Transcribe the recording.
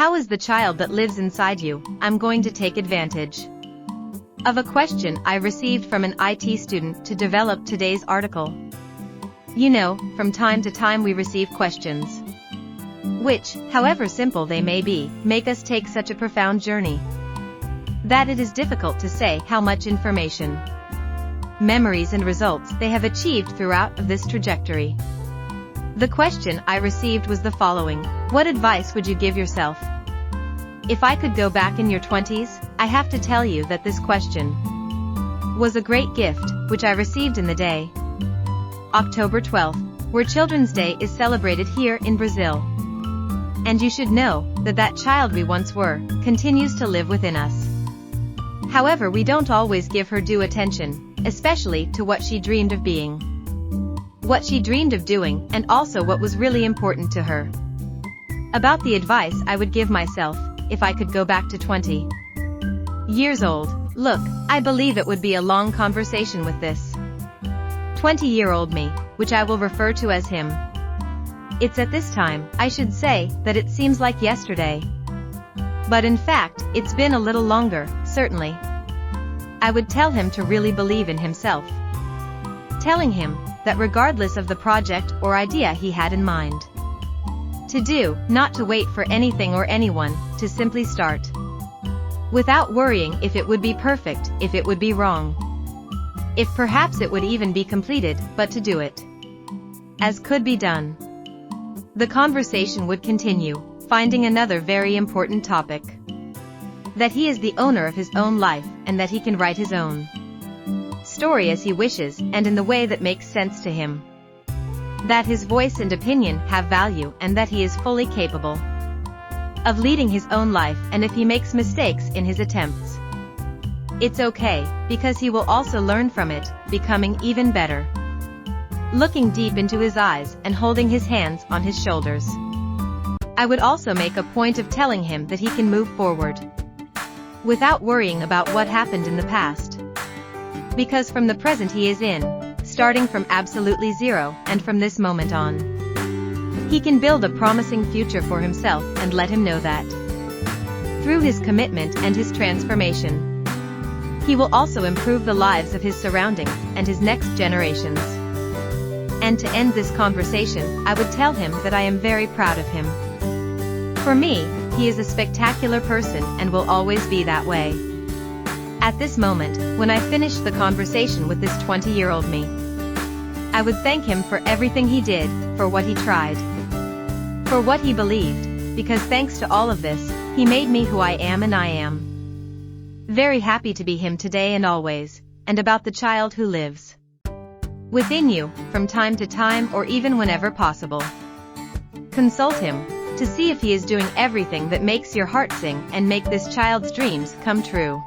How is the child that lives inside you? I'm going to take advantage of a question I received from an IT student to develop today's article. You know, from time to time we receive questions which, however simple they may be, make us take such a profound journey that it is difficult to say how much information, memories and results they have achieved throughout of this trajectory. The question I received was the following: what advice would you give yourself if I could go back in your 20s? I have to tell you that this question was a great gift, which I received in the day October 12th, where Children's Day is celebrated here in Brazil. And you should know that that child we once were continues to live within us. However, we don't always give her due attention, especially to what she dreamed of being, what she dreamed of doing, and also what was really important to her. About the advice I would give myself if I could go back to 20 years old. Look, I believe it would be a long conversation with this 20-year-old me, which I will refer to as him. It's at this time, I should say, that it seems like yesterday. But in fact, it's been a little longer, certainly. I would tell him to really believe in himself. Telling him that regardless of the project or idea he had in mind to do, not to wait for anything or anyone, to simply start. Without worrying if it would be perfect, if it would be wrong, if perhaps it would even be completed, but to do it as could be done. The conversation would continue, finding another very important topic: that he is the owner of his own life, and that he can write his own story as he wishes, and in the way that makes sense to him. That his voice and opinion have value, and that he is fully capable of leading his own life, and if he makes mistakes in his attempts, it's okay, because he will also learn from it, becoming even better. Looking deep into his eyes and holding his hands on his shoulders, I would also make a point of telling him that he can move forward without worrying about what happened in the past. Because from the present he is in, starting from absolutely zero, and from this moment on, he can build a promising future for himself, and let him know that through his commitment and his transformation, he will also improve the lives of his surroundings and his next generations. And to end this conversation, I would tell him that I am very proud of him. For me, he is a spectacular person and will always be that way. At this moment, when I finish the conversation with this 20-year-old me, I would thank him for everything he did, for what he tried, for what he believed, because thanks to all of this, he made me who I am, and I am very happy to be him today and always. And about the child who lives within you, from time to time or even whenever possible, consult him to see if he is doing everything that makes your heart sing and make this child's dreams come true.